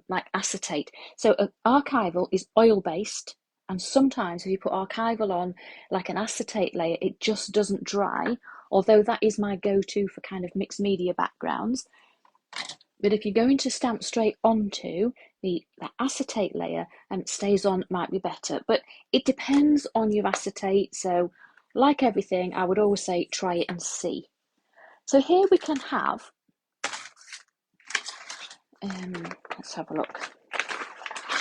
like acetate. So archival is oil based, and sometimes if you put archival on like an acetate layer, it just doesn't dry, although that is my go-to for kind of mixed media backgrounds. But if you're going to stamp straight onto the acetate layer, and it stays on, might be better. But it depends on your acetate. So like everything, I would always say try it and see. So here we can have, let's have a look,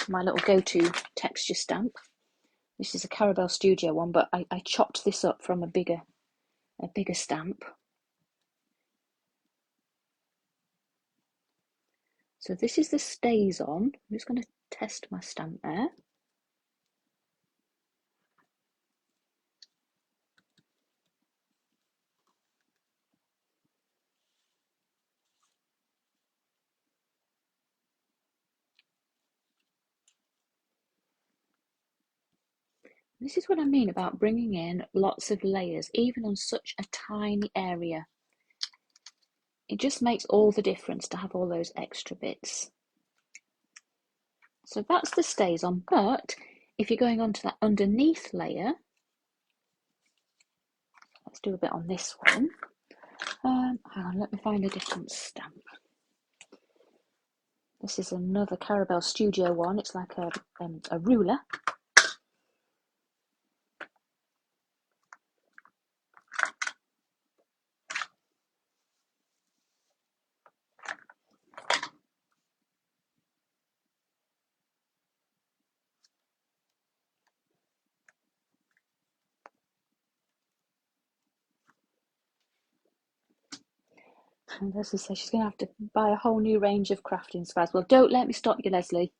my little go-to texture stamp. This is a Carabelle Studio one, but I chopped this up from a bigger stamp. So this is the stays on. I'm just going to test my stamp there. This is what I mean about bringing in lots of layers, even on such a tiny area. it just makes all the difference to have all those extra bits. So that's the stays on, but if you're going on to that underneath layer, let's do a bit on this one. Hang on, let me find a different stamp. This is another Carabelle Studio one. It's like a ruler. And Leslie says she's going to have to buy a whole new range of crafting supplies. Well, don't let me stop you, Leslie.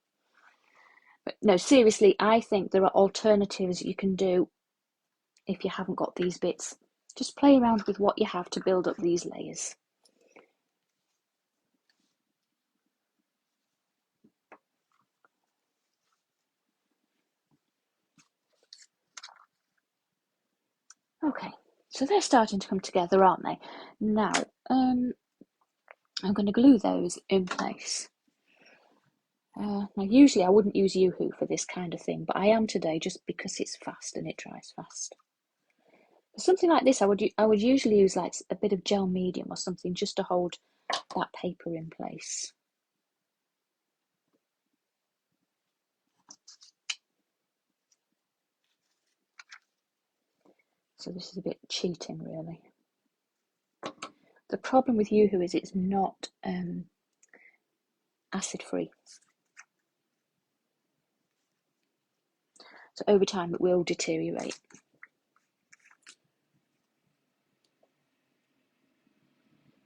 But no, seriously, I think there are alternatives you can do if you haven't got these bits. Just play around with what you have to build up these layers. Okay, so they're starting to come together, aren't they? Now, I'm going to glue those in place. Now, usually I wouldn't use Yoo-Hoo for this kind of thing, but I am today just because it's fast and it dries fast. For something like this, I would usually use like a bit of gel medium or something just to hold that paper in place. So this is a bit cheating, really. The problem with Yoo-Hoo is it's not acid-free. So over time it will deteriorate.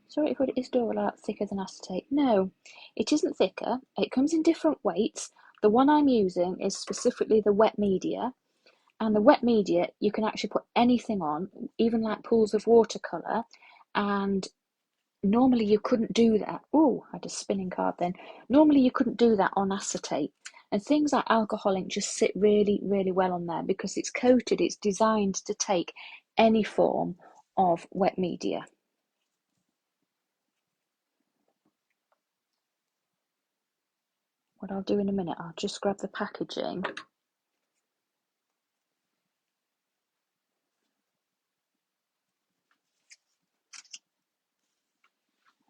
Sorry if it is all out thicker than acetate. No, it isn't thicker. It comes in different weights. The one I'm using is specifically the wet media. And the wet media, you can actually put anything on, even like pools of watercolour. And normally you couldn't do that. Oh, I had a spinning card then. Normally you couldn't do that on acetate. And things like alcohol ink just sit really, really well on there because it's coated, it's designed to take any form of wet media. What I'll do in a minute, I'll just grab the packaging.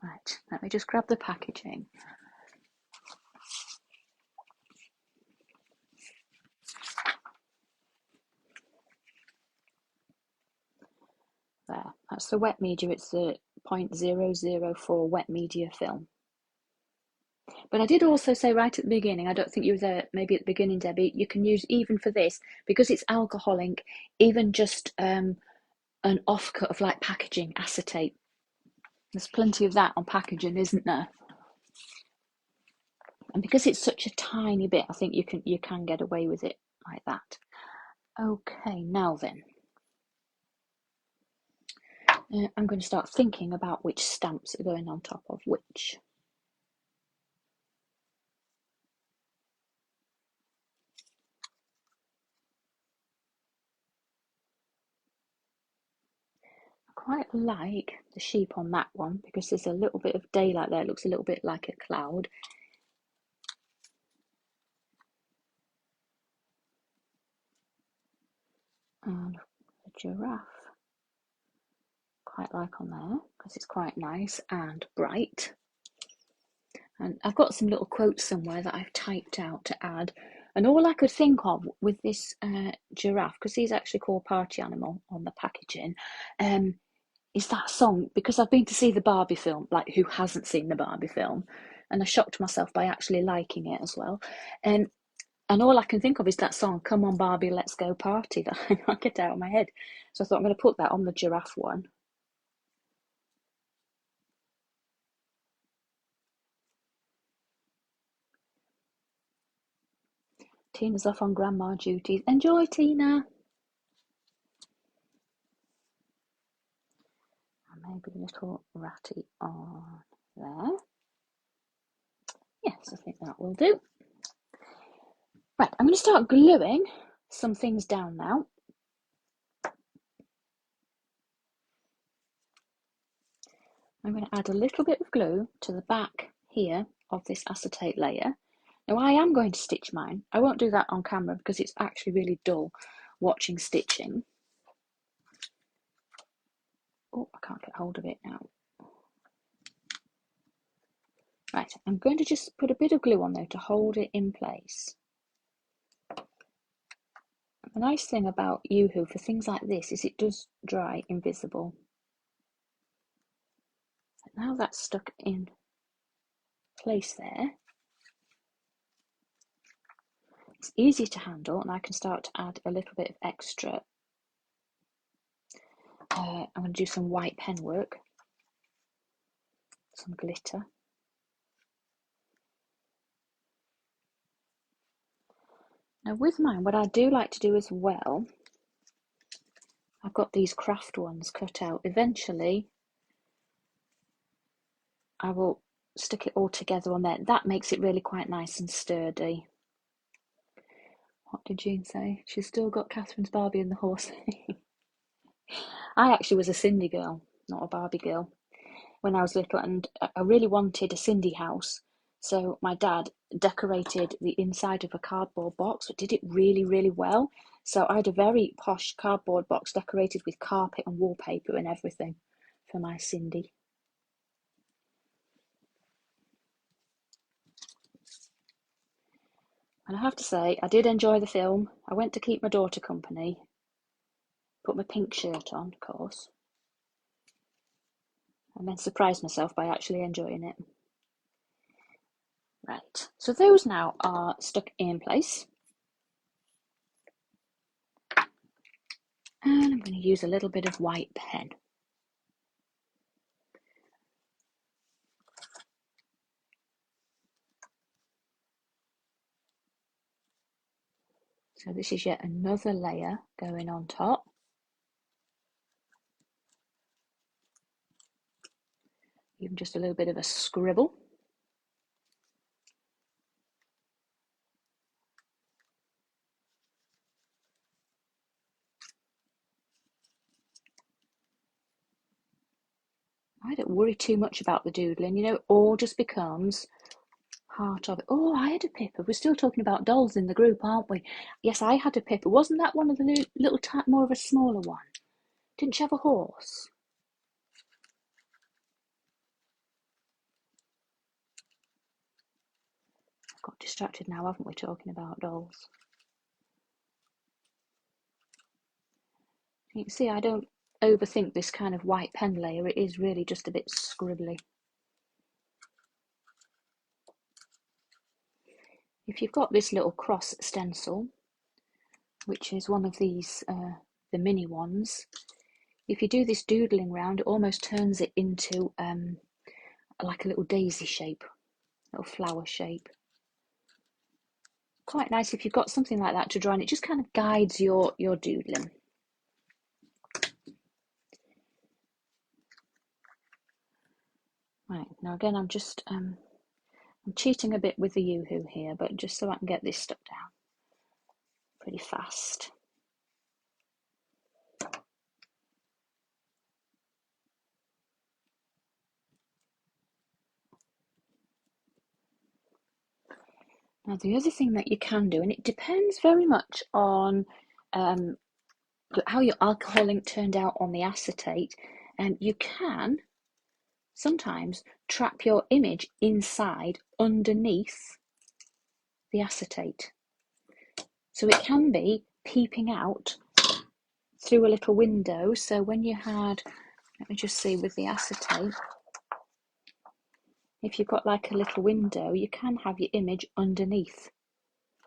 Right, let me just grab the packaging. There, that's the wet media. It's the 0.004 wet media film. But I did also say right at the beginning, I don't think you were there, maybe at the beginning, Debbie, you can use even for this, because it's alcohol ink, even just an offcut of like packaging acetate. There's plenty of that on packaging, isn't there? And because it's such a tiny bit, I think you can get away with it like that. Okay, now then. I'm going to start thinking about which stamps are going on top of which. I quite like the sheep on that one because there's a little bit of daylight there. It looks a little bit like a cloud. And the giraffe, quite like on there because it's quite nice and bright. And I've got some little quotes somewhere that I've typed out to add. And all I could think of with this giraffe, because he's actually called Party Animal on the packaging, is that song, because I've been to see the Barbie film, like who hasn't seen the Barbie film, and I shocked myself by actually liking it as well. And all I can think of is that song, Come On Barbie, Let's Go Party, that I can't get out of my head. So I thought I'm going to put that on the giraffe one. Tina's off on grandma duties. Enjoy, Tina. And maybe a little ratty on there. Yes, I think that will do. Right, I'm going to start gluing some things down now. I'm going to add a little bit of glue to the back here of this acetate layer. Now I am going to stitch mine. I won't do that on camera because it's actually really dull watching stitching. Oh, I can't get hold of it now. Right, I'm going to just put a bit of glue on there to hold it in place. The nice thing about Yoo-hoo for things like this is it does dry invisible. Now that's stuck in place there, it's easy to handle, and I can start to add a little bit of extra. I'm going to do some white pen work, some glitter. Now with mine, what I do like to do as well, I've got these craft ones cut out. Eventually I will stick it all together on there. That makes it really quite nice and sturdy. What did Jean say? She's still got Catherine's Barbie and the horse. I actually was a Cindy girl, not a Barbie girl, when I was little, and I really wanted a Cindy house. So my dad decorated the inside of a cardboard box, but did it really, really well. So I had a very posh cardboard box decorated with carpet and wallpaper and everything for my Cindy. And I have to say, I did enjoy the film. I went to keep my daughter company. Put my pink shirt on, of course. And then surprised myself by actually enjoying it. Right, so those now are stuck in place. And I'm going to use a little bit of white pen. So this is yet another layer going on top. Even just a little bit of a scribble. I don't worry too much about the doodling, you know, it all just becomes part of it. Oh, I had a Pippa. We're still talking about dolls in the group, aren't we? Yes, I had a Pippa. Wasn't that one of the little type, more of a smaller one? Didn't she have a horse? Got distracted now, haven't we, talking about dolls? You can see I don't overthink this kind of white pen layer. It is really just a bit scribbly. If you've got this little cross stencil, which is one of these, the mini ones, if you do this doodling round, it almost turns it into like a little daisy shape, little flower shape. Quite nice if you've got something like that to draw, and it just kind of guides your doodling. Right, now again, I'm just I'm cheating a bit with the Yoo-hoo here, but just so I can get this stuck down pretty fast. Now the other thing that you can do, and it depends very much on how your alcohol ink turned out on the acetate, and you can sometimes trap your image inside underneath the acetate. So it can be peeping out through a little window. So when you had, let me just see with the acetate, if you've got like a little window, you can have your image underneath.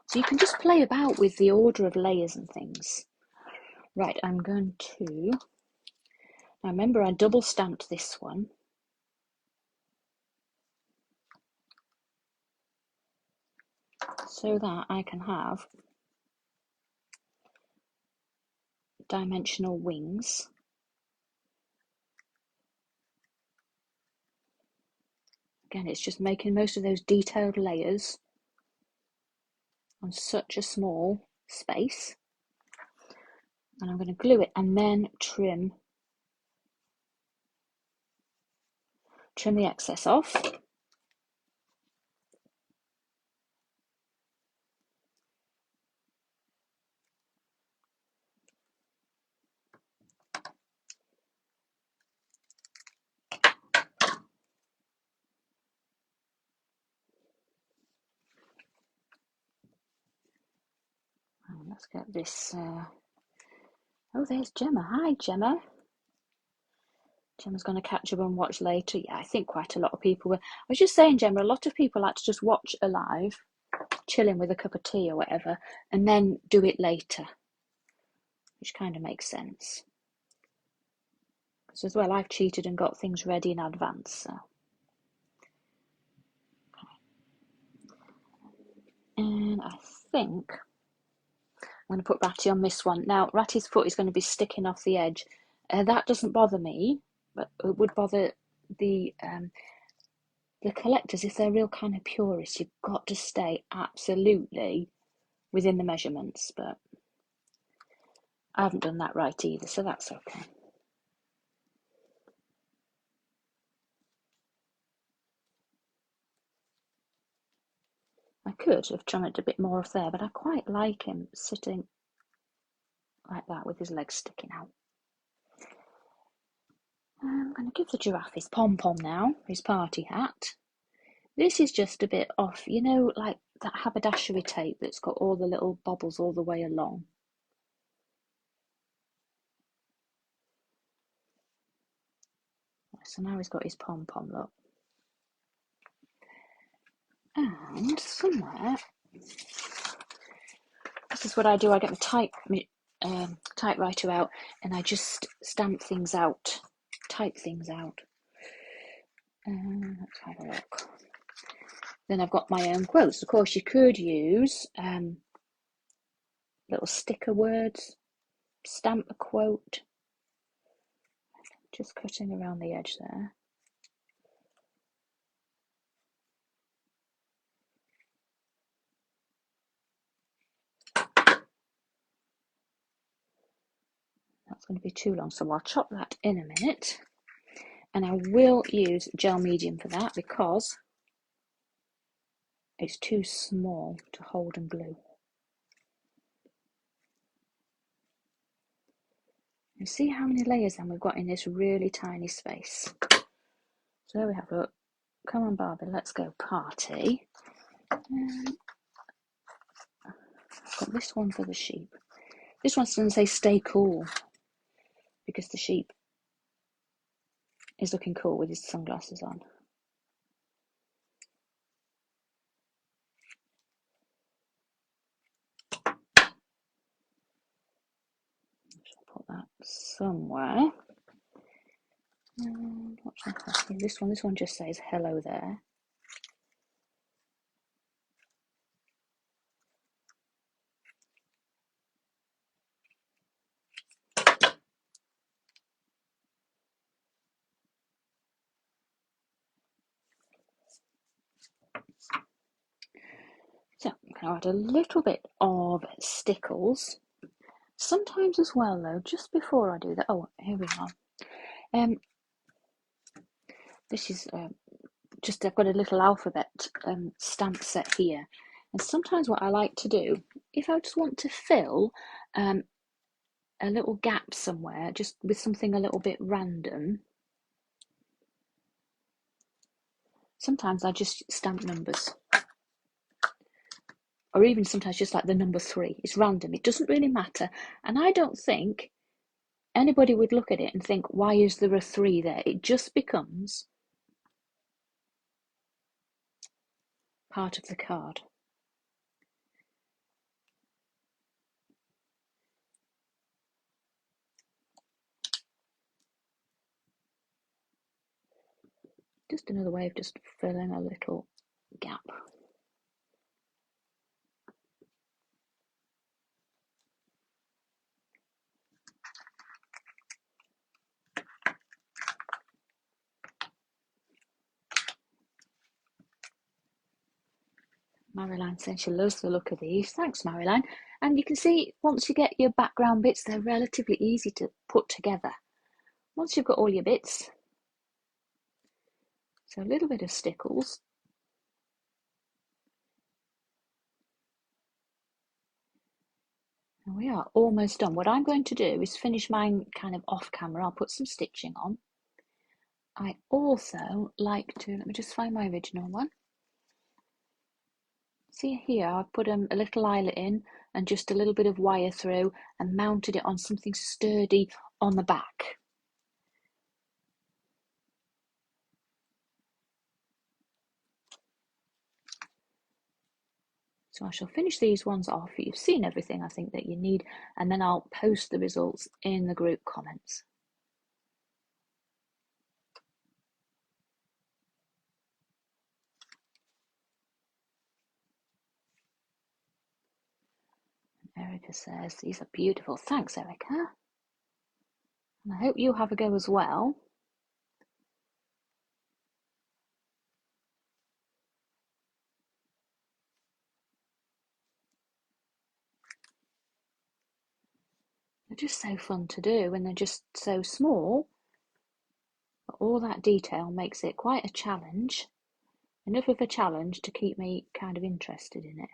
So you can just play about with the order of layers and things. Right, I'm going to, now remember I double stamped this one. So that I can have dimensional wings. Again, it's just making most of those detailed layers on such a small space. And I'm going to glue it and then trim. trim the excess off. And let's get this. Oh, there's Gemma. Hi, Gemma. Gemma's going to catch up and watch later. Yeah, I think quite a lot of people will. I was just saying, Gemma, a lot of people like to just watch a live, chilling with a cup of tea or whatever, and then do it later, which kind of makes sense. Because as well, I've cheated and got things ready in advance. So. And I think I'm going to put Ratty on this one. Now, Ratty's foot is going to be sticking off the edge. That doesn't bother me, but it would bother the collectors if they're real kind of purists. You've got to stay absolutely within the measurements, but I haven't done that right either, so that's okay. I could have trimmed a bit more off there, but I quite like him sitting like that with his legs sticking out. I'm going to give the giraffe his pom-pom now, his party hat. This is just a bit off, you know, like that haberdashery tape that's got all the little bobbles all the way along. So now he's got his pom-pom, look. And somewhere, this is what I do, I get the typewriter out and I just stamp things out, type things out. Let's have a look. Then I've got my own quotes. Of course, you could use little sticker words, stamp a quote. Just cutting around the edge there. That's going to be too long, so I'll chop that in a minute. And I will use gel medium for that because it's too small to hold and glue. You see how many layers then we've got in this really tiny space. So there we have, look. Come on, Barbie, let's go party. I've got this one for the sheep. This one's going to say stay cool because the sheep is looking cool with his sunglasses on. I'll put that somewhere. And what's next? This one just says hello there. So I'm going to add a little bit of stickles. Sometimes as well though, just before I do that, oh, here we are. This is just, I've got a little alphabet stamp set here. And sometimes what I like to do, if I just want to fill a little gap somewhere, just with something a little bit random, sometimes I just stamp numbers. Or even sometimes just like the number 3. It's random. It doesn't really matter. And I don't think anybody would look at it and think, why is there a 3 there? It just becomes part of the card. Just another way of just filling a little gap. Marilyn says she loves the look of these. Thanks, Marilyn. And you can see once you get your background bits, they're relatively easy to put together. Once you've got all your bits, So a little bit of stickles. And we are almost done. What I'm going to do is finish mine kind of off camera. I'll put some stitching on. I also like to, let me just find my original one. See here, I've put a little eyelet in and just a little bit of wire through and mounted it on something sturdy on the back. So I shall finish these ones off. You've seen everything I think that you need, and then I'll post the results in the group comments. Erica says, these are beautiful. Thanks, Erica. And I hope you have a go as well. They're just so fun to do, and they're just so small. But all that detail makes it quite a challenge. Enough of a challenge to keep me kind of interested in it.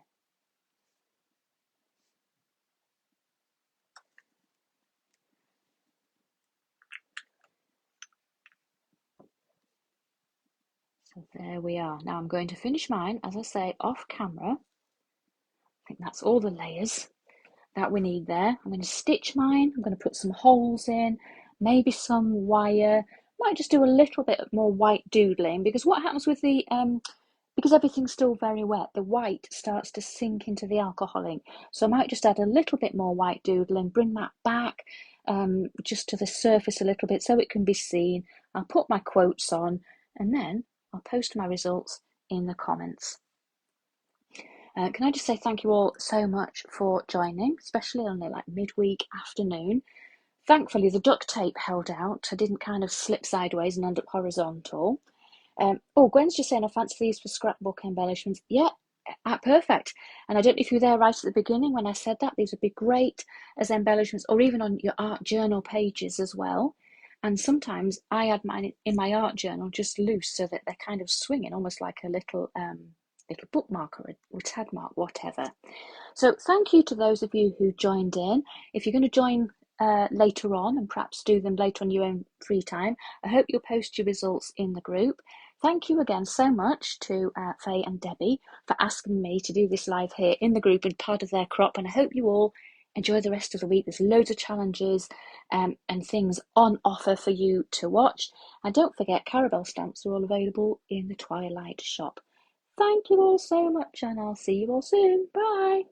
So there we are. Now I'm going to finish mine, as I say, off camera. I think that's all the layers that we need there. I'm going to stitch mine. I'm going to put some holes in, maybe some wire. Might just do a little bit more white doodling, because what happens with the because everything's still very wet, the white starts to sink into the alcohol ink. So I might just add a little bit more white doodling, bring that back just to the surface a little bit so it can be seen. I'll put my quotes on, and then I'll post my results in the comments. Can I just say thank you all so much for joining, especially on the like midweek afternoon. Thankfully, the duct tape held out. I didn't kind of slip sideways and end up horizontal. Oh, Gwen's just saying I fancy these for scrapbook embellishments. Yeah, perfect. And I don't know if you were there right at the beginning when I said that. These would be great as embellishments, or even on your art journal pages as well. And sometimes I add mine in my art journal just loose so that they're kind of swinging, almost like a little little bookmark or tag mark, whatever. So thank you to those of you who joined in. If you're going to join later on and perhaps do them later on your own free time, I hope you'll post your results in the group. Thank you again so much to Faye and Debbie for asking me to do this live here in the group and part of their crop, and I hope you all enjoy the rest of the week. There's loads of challenges and things on offer for you to watch. And don't forget, Caramel stamps are all available in the Twilight shop. Thank you all so much, and I'll see you all soon. Bye.